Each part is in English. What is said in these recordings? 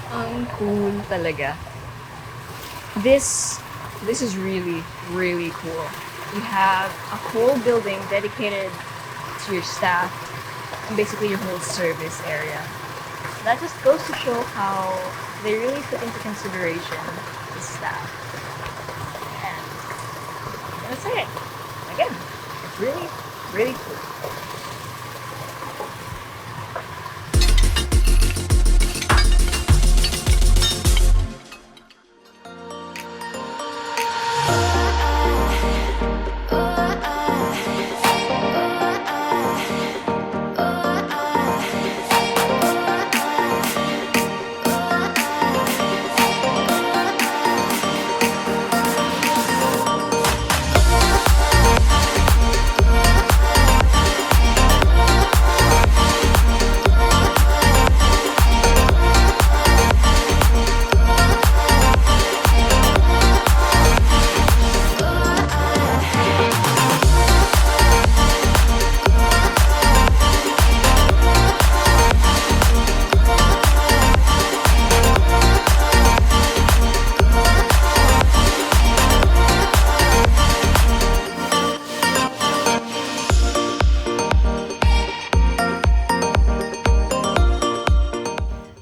Ang cool talaga. This this is really, really cool. You have a whole building dedicated to your staff and basically your whole service area. That just goes to show how they really put into consideration the staff. And I'm gonna say it again. It's really, really cool.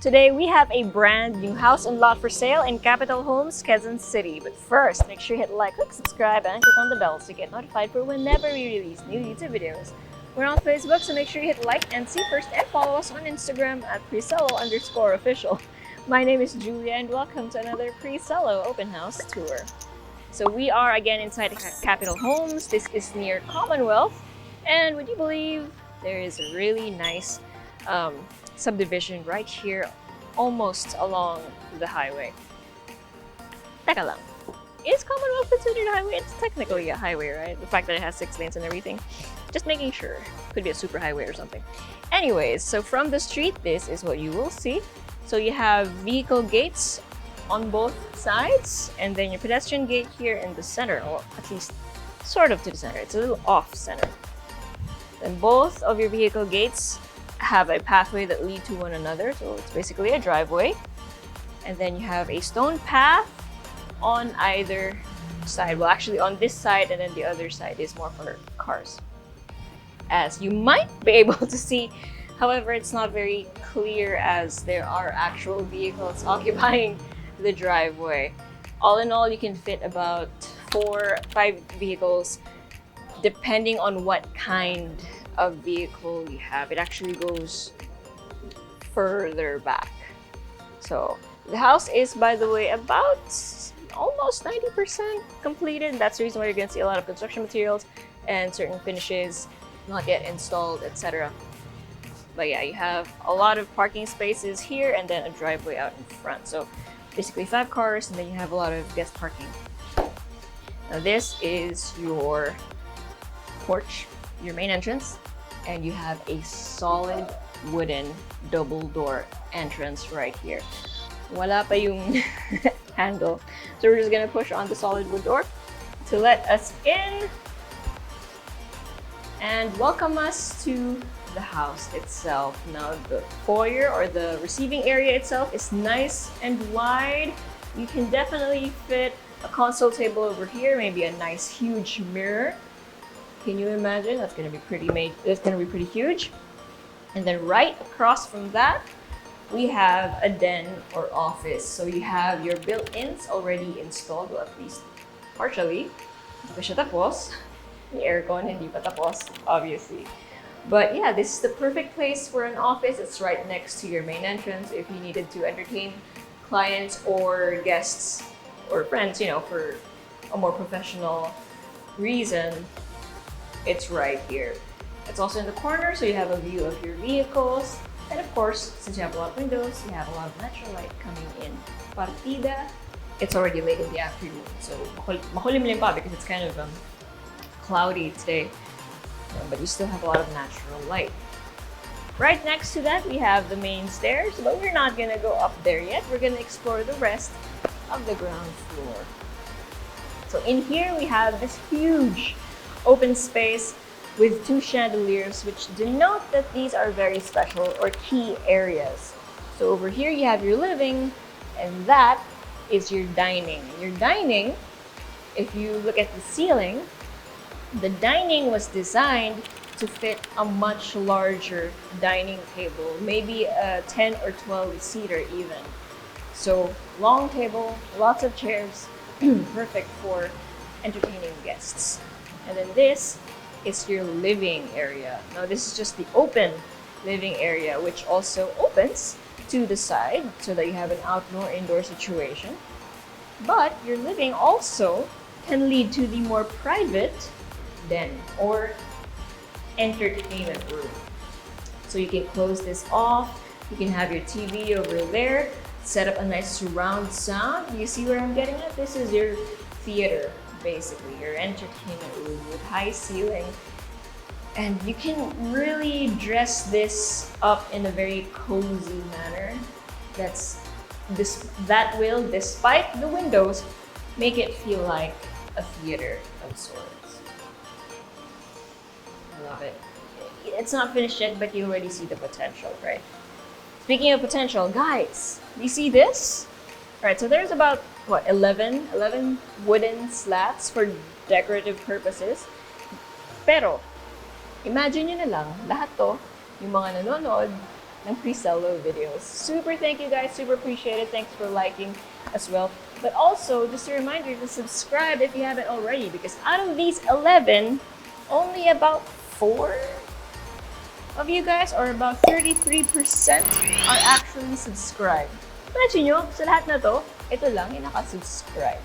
Today we have a brand new house and lot for sale in Capital Homes, Quezon City. But first, make sure you hit like, click subscribe, and click on the bell to get notified for whenever we release new YouTube videos. We're on Facebook, so make sure you hit like and see first, and follow us on Instagram at Presello_official. My name is Julia, and welcome to another Presello open house tour. So we are again inside Capital Homes. This is near Commonwealth, and would you believe there is a really nice subdivision right here, almost along the highway. Teka lang. Is Commonwealth considered a highway? It's technically a highway, right? The fact that it has 6 lanes and everything. Just making sure. Could be a super highway or something. Anyways, so from the street, this is what you will see. So you have vehicle gates on both sides, and then your pedestrian gate here in the center, or at least sort of to the center. It's a little off center. Then both of your vehicle gates have a pathway that lead to one another, so it's basically a driveway. And then you have a stone path on either side. Well, actually on this side, and then the other side is more for cars. As you might be able to see, however, it's not very clear as there are actual vehicles occupying the driveway. All in all, you can fit about 4 or 5 vehicles depending on what kind of vehicle you have. It actually goes further back. So the house is, by the way, about almost 90% completed. That's the reason why you're gonna see a lot of construction materials and certain finishes not yet installed, etc. But yeah, you have a lot of parking spaces here and then a driveway out in front. So basically 5 cars, and then you have a lot of guest parking. Now this is your porch, your main entrance, and you have a solid wooden double door entrance right here. Wala pa yung handle. So we're just gonna push on the solid wood door to let us in and welcome us to the house itself. Now the foyer, or the receiving area itself, is nice and wide. You can definitely fit a console table over here, maybe a nice huge mirror. Can you imagine? That's gonna be it's gonna be pretty huge. And then right across from that, we have a den or office. So you have your built-ins already installed, well, at least partially. Hindi pa siya tapos. The aircon hindi pa tapos, obviously. But yeah, this is the perfect place for an office. It's right next to your main entrance if you needed to entertain clients or guests or friends, you know, for a more professional reason. It's right here. It's also in the corner, so you have a view of your vehicles. And of course, since you have a lot of windows, you have a lot of natural light coming in. Partida, it's already late in the afternoon, so makulimlim pa because it's kind of cloudy today. But you still have a lot of natural light. Right next to that, we have the main stairs, but we're not gonna go up there yet. We're gonna explore the rest of the ground floor. So in here, we have this huge open space with 2 chandeliers, which denote that these are very special or key areas So over here you have your living, and that is your dining. Your dining, if you look at the ceiling, the dining was designed to fit a much larger dining table, maybe a 10 or 12 seater even. So long table, lots of chairs, perfect for entertaining guests. And then this is your living area. Now this is just the open living area, which also opens to the side so that you have an outdoor-indoor situation. But your living also can lead to the more private den or entertainment room. So you can close this off. You can have your TV over there, set up a nice surround sound. You see where I'm getting at? This is your theater, basically, your entertainment room with high ceiling. And you can really dress this up in a very cozy manner. That will, despite the windows, make it feel like a theater of sorts. I love it. It's not finished yet, but you already see the potential, right? Speaking of potential, guys, you see this? Right, so there's about, what, 11 wooden slats for decorative purposes. Pero, imagine nyo na lang, lahat to, yung mga nanonood ng Presello videos. Super thank you guys, super appreciate it. Thanks for liking as well. But also, just a reminder to subscribe if you haven't already, because out of these 11, only about 4 of you guys, or about 33%, are actually subscribed. Imagine nyo, sa lahat na to, ito lang yung nakasubscribe.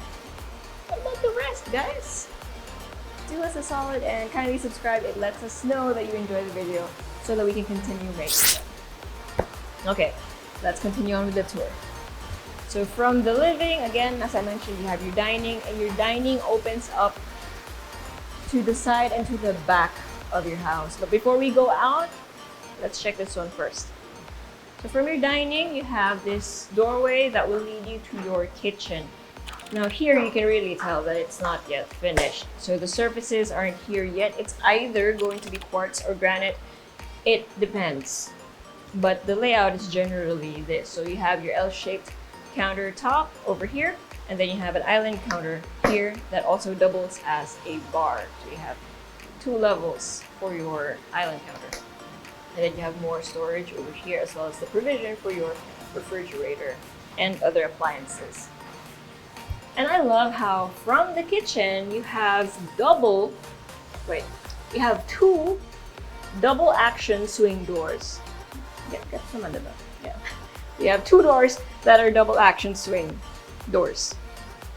What about the rest, guys? Do us a solid and kindly subscribe. It lets us know that you enjoy the video so that we can continue making them. Okay, let's continue on with the tour. So from the living, again, as I mentioned, you have your dining, and your dining opens up to the side and to the back of your house. But before we go out, let's check this one first. So from your dining, you have this doorway that will lead you to your kitchen. Now here you can really tell that it's not yet finished. So the surfaces aren't here yet. It's either going to be quartz or granite. It depends. But the layout is generally this. So you have your L-shaped countertop over here, and then you have an island counter here that also doubles as a bar. So you have 2 levels for your island counter. And then you have more storage over here, as well as the provision for your refrigerator and other appliances. And I love how from the kitchen you have 2 double action swing doors. Get some under that. Yeah. You have 2 doors that are double action swing doors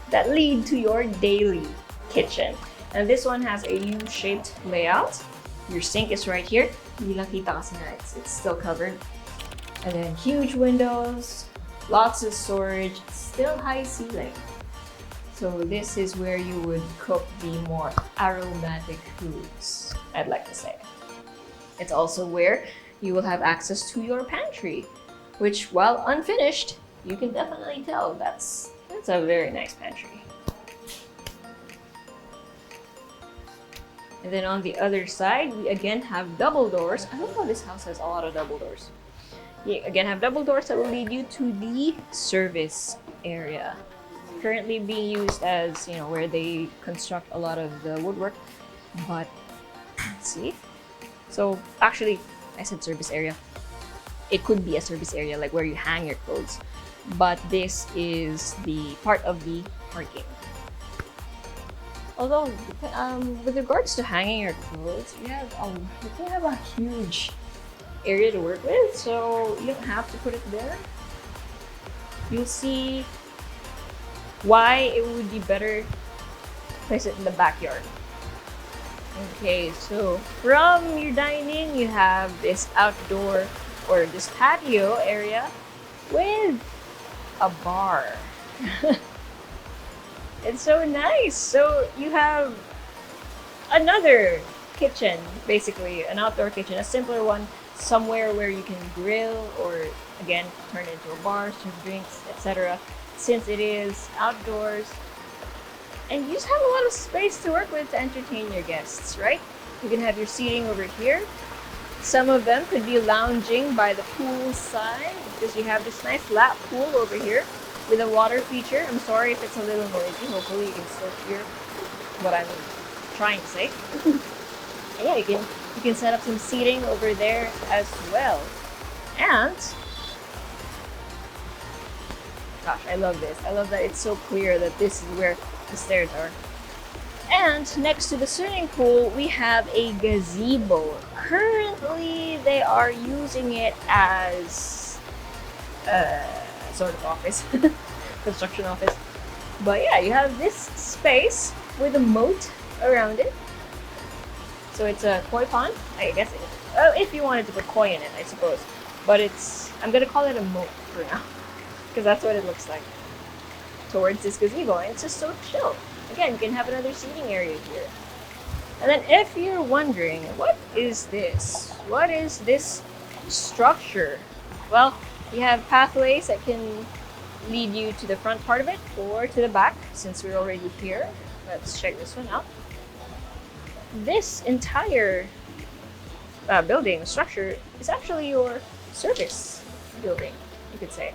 that lead to your daily kitchen. And this one has a U-shaped layout. Your sink is right here. Hindi lang kita kasi na it's still covered. And then huge windows, lots of storage, still high ceiling. So this is where you would cook the more aromatic foods, I'd like to say. It's also where you will have access to your pantry, which, while unfinished, you can definitely tell that's a very nice pantry. And then on the other side, we again have double doors. I love how this house has a lot of double doors. You again have double doors that will lead you to the service area. Currently being used as, where they construct a lot of the woodwork. But, let's see. So, actually, I said service area. It could be a service area, like where you hang your clothes. But this is the part of the parking. Although, with regards to hanging your clothes, you can have a huge area to work with, so you don't have to put it there. You'll see why it would be better to place it in the backyard. Okay, so from your dining, you have this outdoor or this patio area with a bar. It's so nice. So you have another kitchen, basically an outdoor kitchen, a simpler one, somewhere where you can grill or again turn it into a bar, serve drinks, etc. Since it is outdoors, and you just have a lot of space to work with to entertain your guests, right? You can have your seating over here. Some of them could be lounging by the pool side, because you have this nice lap pool over here with a water feature. I'm sorry if it's a little noisy. Hopefully you can still hear what I'm trying to say. And yeah, you can set up some seating over there as well. And gosh, I love this. I love that it's so clear that this is where the stairs are. And next to the swimming pool, we have a gazebo. Currently, they are using it as a sort of office, construction office. But yeah, you have this space with a moat around it. So it's a koi pond, I guess. If you wanted to put koi in it, I suppose. But I'm gonna call it a moat for now, because that's what it looks like towards this gazebo. And it's just so chill. Again, you can have another seating area here. And then if you're wondering, what is this? What is this structure? Well, you have pathways that can lead you to the front part of it or to the back, since we're already here. Let's check this one out. This entire building structure is actually your service building, you could say.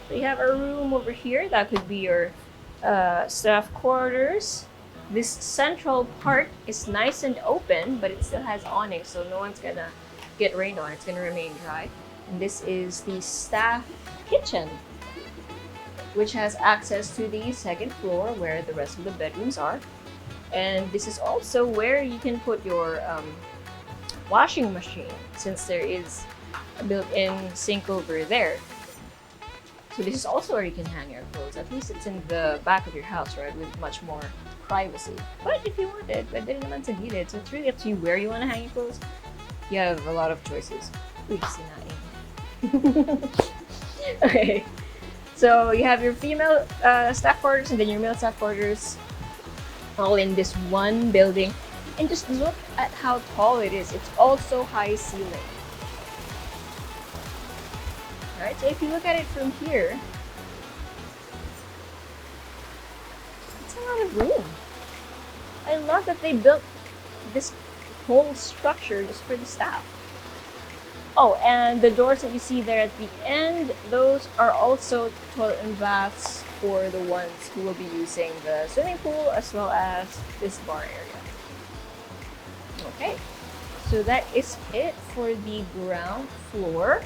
So you have a room over here that could be your staff quarters. This central part is nice and open, but it still has awning, so no one's gonna get rained on. It's gonna remain dry. And this is the staff kitchen, which has access to the second floor where the rest of the bedrooms are. And this is also where you can put your washing machine, since there is a built-in sink over there. So this is also where you can hang your clothes. At least it's in the back of your house, right, with much more privacy. But if you wanted, pwede rin naman sa gilid. So it's really up to you where you want to hang your clothes. You have a lot of choices. Uy, sinaing. Okay. So you have your female staff quarters and then your male staff quarters, all in this one building. And just look at how tall it is. It's also high ceiling. Right, so if you look at it from here, it's a lot of room. I love that they built this whole structure just for the staff. Oh, and the doors that you see there at the end, those are also toilet and baths for the ones who will be using the swimming pool as well as this bar area. Okay, so that is it for the ground floor.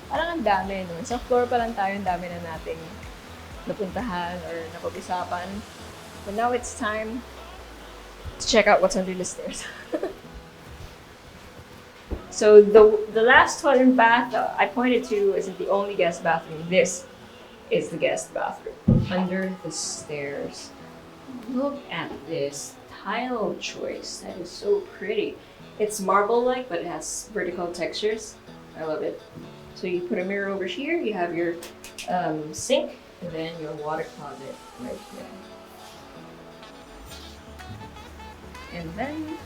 Parang ang dami, no? Sa floor pa lang tayo, ang dami na nating napuntahan or napag-usapan. But now it's time to check out what's under the stairs. So the last toilet and bath that I pointed to isn't the only guest bathroom. This is the guest bathroom under the stairs. Look at this tile choice. That is so pretty. It's marble-like, but it has vertical textures. I love it. So you put a mirror over here, you have your sink, and then your water closet right here. And then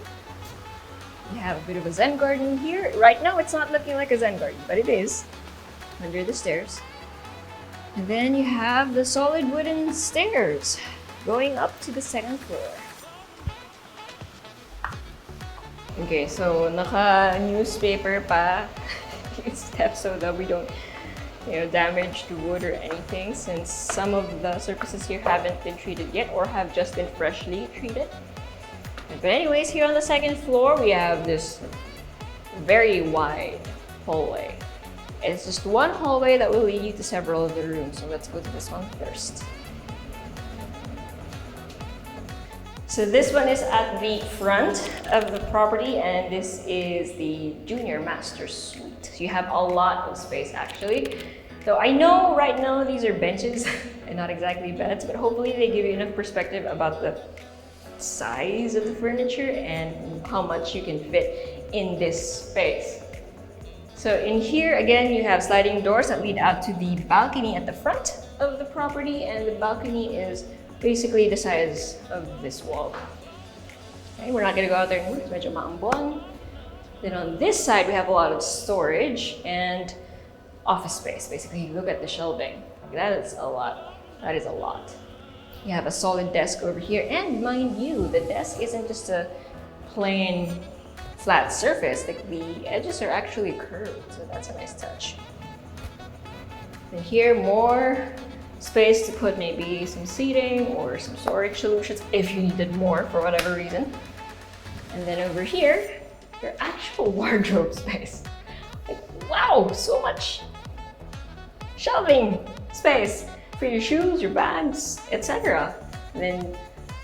you have a bit of a Zen garden here. Right now it's not looking like a Zen garden, but it is under the stairs. And then you have the solid wooden stairs going up to the second floor. Okay, so naka-newspaper pa steps so that we don't, damage the wood or anything, since some of the surfaces here haven't been treated yet or have just been freshly treated. But anyways, here on the second floor, we have this very wide hallway. It's just one hallway that will lead you to several of the rooms. So let's go to this one first. So this one is at the front of the property, and this is the junior master suite. So you have a lot of space actually. So I know right now these are benches and not exactly beds, but hopefully they give you enough perspective about the size of the furniture and how much you can fit in this space. So in here, again, you have sliding doors that lead out to the balcony at the front of the property, and the balcony is basically the size of this wall. Okay, we're not gonna go out there anymore, it's medyo maambon. Then on this side, we have a lot of storage and office space. Basically, look at the shelving. That is a lot. That is a lot. You have a solid desk over here, and mind you, the desk isn't just a plain flat surface. Like the edges are actually curved, so that's a nice touch. And here, more space to put maybe some seating or some storage solutions if you needed more for whatever reason. And then over here, your actual wardrobe space. Like, wow, so much shelving space for your shoes, your bags, etc. And then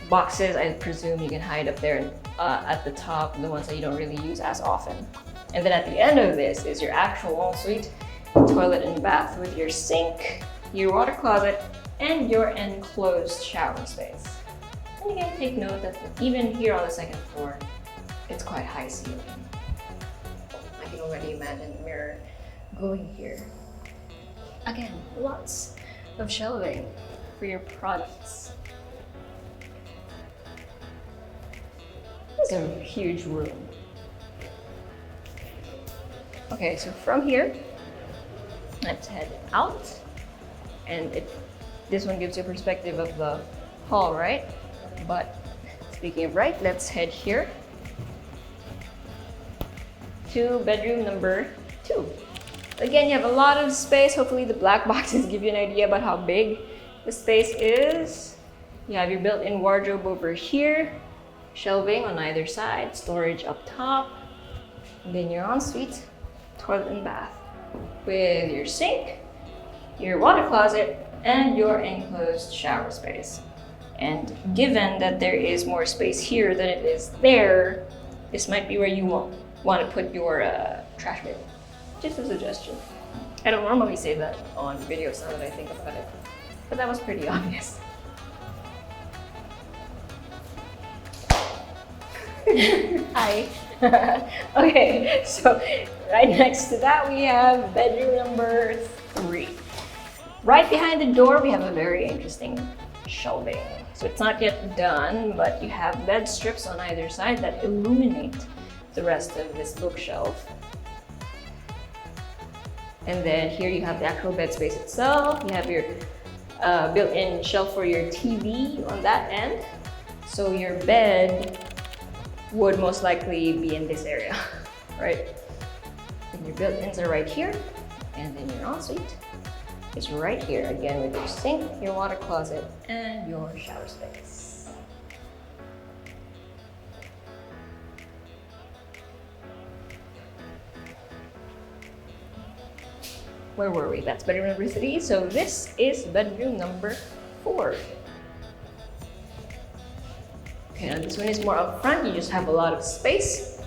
boxes, I presume you can hide up there at the top, the ones that you don't really use as often. And then at the end of this is your actual ensuite toilet and bath with your sink, your water closet, and your enclosed shower space. And again, take note that even here on the second floor, it's quite high ceiling. I can already imagine the mirror going here. Again, lots of shelving for your products. This is a huge room. Okay, so from here, let's head out. And this one gives you a perspective of the hall, right? But speaking of right, let's head here to bedroom number 2. Again, you have a lot of space. Hopefully the black boxes give you an idea about how big the space is. You have your built-in wardrobe over here, shelving on either side, storage up top, and then your ensuite toilet and bath with your sink, your water closet, and your enclosed shower space. And given that there is more space here than it is there, this might be where you want to put your trash bin. Just a suggestion. I don't normally say that on videos now that I think about it, but that was pretty obvious. Hi. Okay, so right next to that we have bedroom number 3. Right behind the door we have a very interesting shelving. So it's not yet done, but you have bed strips on either side that illuminate the rest of this bookshelf. And then here you have the actual bed space itself. You have your built-in shelf for your TV on that end. So your bed would most likely be in this area, right? And your built-ins are right here. And then your ensuite is right here, again with your sink, your water closet, and your shower space. Where were we? That's bedroom number 3. So this is bedroom number 4. Okay, now this one is more up front. You just have a lot of space.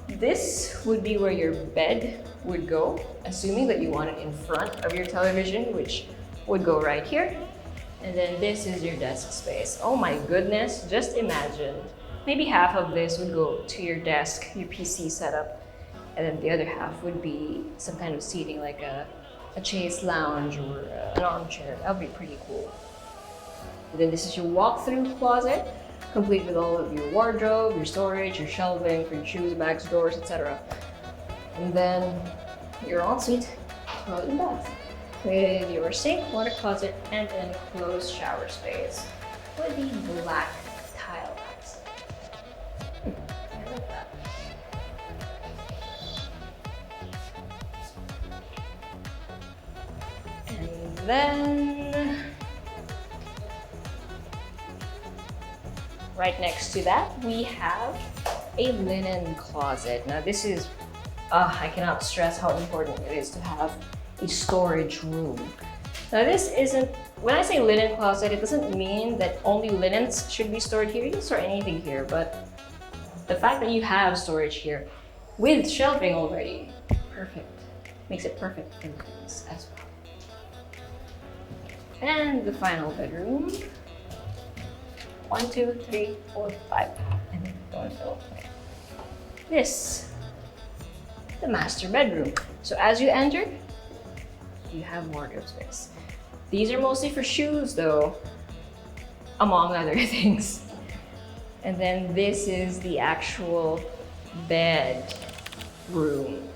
This would be where your bed would go, assuming that you want it in front of your television, which would go right here. And then this is your desk space. Oh my goodness, just imagine. Maybe half of this would go to your desk, your PC setup, and then the other half would be some kind of seating like a chaise lounge or an armchair. That would be pretty cool. And then this is your walk-through closet, complete with all of your wardrobe, your storage, your shelving for your shoes, bags, drawers, etc. And then your ensuite toilet and bath with your sink, water closet, and an enclosed shower space with the black tile mats. I like that. And then right next to that, we have a linen closet. Now this is, I cannot stress how important it is to have a storage room. Now this isn't, when I say linen closet, it doesn't mean that only linens should be stored here. You can store anything here, but the fact that you have storage here with shelving already, perfect. Makes it perfect for things as well. And the final bedroom. 1, 2, 3, 4, 5. And then don't fill. This, the master bedroom. So as you enter, you have wardrobe space. These are mostly for shoes though, among other things. And then this is the actual bed room.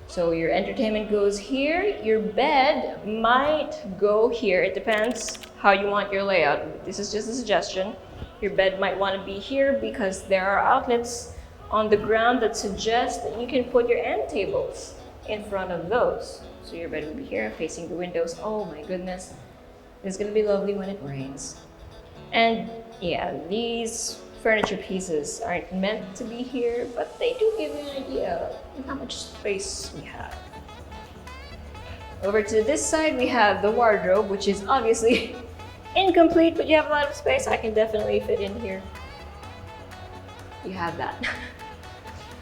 So your entertainment goes here, your bed might go here. It depends how you want your layout. This is just a suggestion. Your bed might want to be here because there are outlets on the ground that suggest that you can put your end tables in front of those. So your bed will be here, facing the windows. Oh my goodness. It's gonna be lovely when it rains. And yeah, these furniture pieces aren't meant to be here, but they do give you an idea of how much space we have. Over to this side, we have the wardrobe, which is obviously incomplete, but you have a lot of space. I can definitely fit in here. You have that.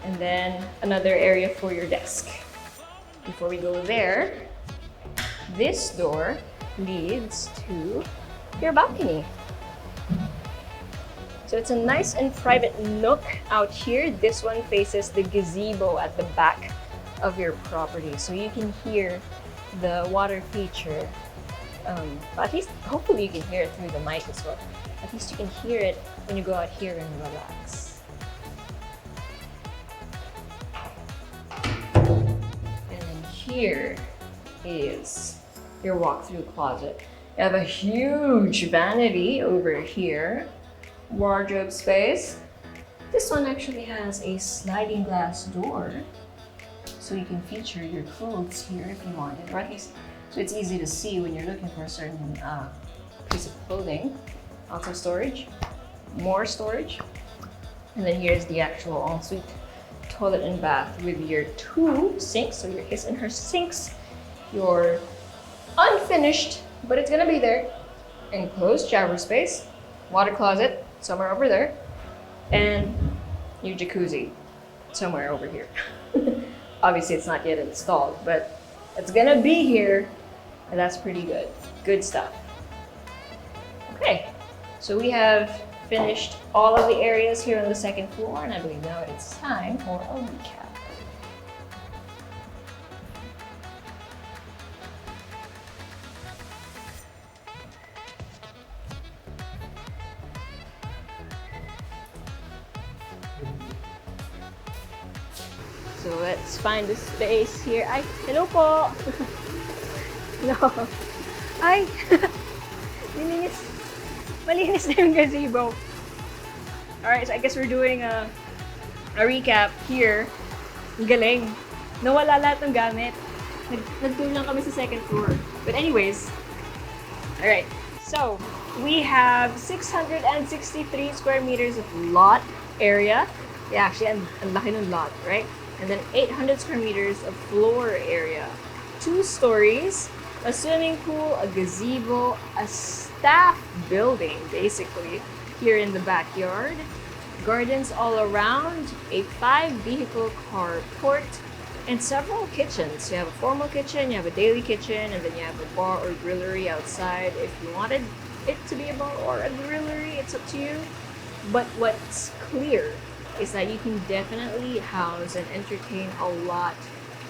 And then another area for your desk. Before we go there, this door leads to your balcony. So it's a nice and private nook out here. This one faces the gazebo at the back of your property. So you can hear the water feature. At least, hopefully you can hear it through the mic as well. At least you can hear it when you go out here and relax. And then here is your walk-through closet. You have a huge vanity over here. Wardrobe space. This one actually has a sliding glass door, so you can feature your clothes here if you wanted, or at least so it's easy to see when you're looking for a certain piece of clothing. Also storage, more storage, and then here's the actual ensuite toilet and bath with your 2 sinks, so your his and her sinks, your unfinished, but it's gonna be there, enclosed shower space, water closet somewhere over there, and your jacuzzi somewhere over here. Obviously it's not yet installed, but it's gonna be here, and that's pretty good. Good stuff. Okay, so we have finished all of the areas here on the second floor, and I believe now it's time for a recap. So let's find the space here. Ay, hello po! No. Ay! Malinis na yung gazebo. Alright, so I guess we're doing a recap here. Ang galing. Nawala lahat ng gamit. Nag-tour lang kami sa second floor. But anyways, alright. So, we have 663 square meters of lot area. Yeah, actually, ang laki ng lot, right? And then 800 square meters of floor area. 2 stories, a swimming pool, a gazebo, a staff building, basically, here in the backyard. Gardens all around, a 5-vehicle carport, and several kitchens. You have a formal kitchen, you have a daily kitchen, and then you have a bar or grillery outside. If you wanted it to be a bar or a grillery, it's up to you. But what's clear is that you can definitely house and entertain a lot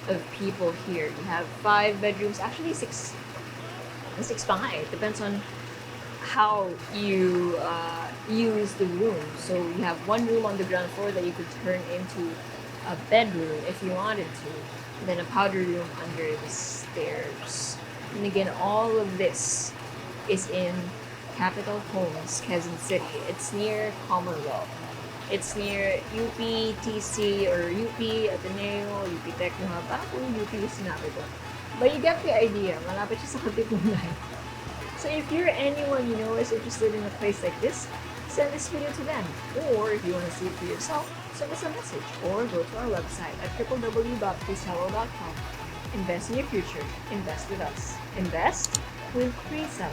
of people here. You have 5 bedrooms, actually 6 pa nga eh. Depends on how you use the room. So you have 1 room on the ground floor that you could turn into a bedroom if you wanted to. And then a powder room under the stairs. And again, all of this is in Capital Homes, Quezon City. It's near Commonwealth. It's near UP-TC or UP Ateneo, UP Techno Hub. Parang kung UP yung sinabi ko. But you get the idea. Malapit siya sa Katipunan. So if you're anyone you know is interested in a place like this, send this video to them. Or if you want to see it for yourself, send us a message. Or go to our website at www.presello.com. Invest in your future. Invest with us. Invest with Presello.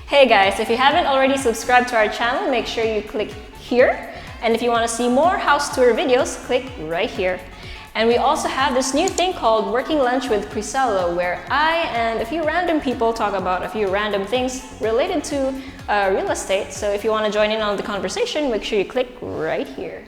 Hey guys, if you haven't already subscribed to our channel, make sure you click here. And if you want to see more house tour videos, click right here. And we also have this new thing called Working Lunch with Presello, where I and a few random people talk about a few random things related to real estate. So if you want to join in on the conversation, make sure you click right here.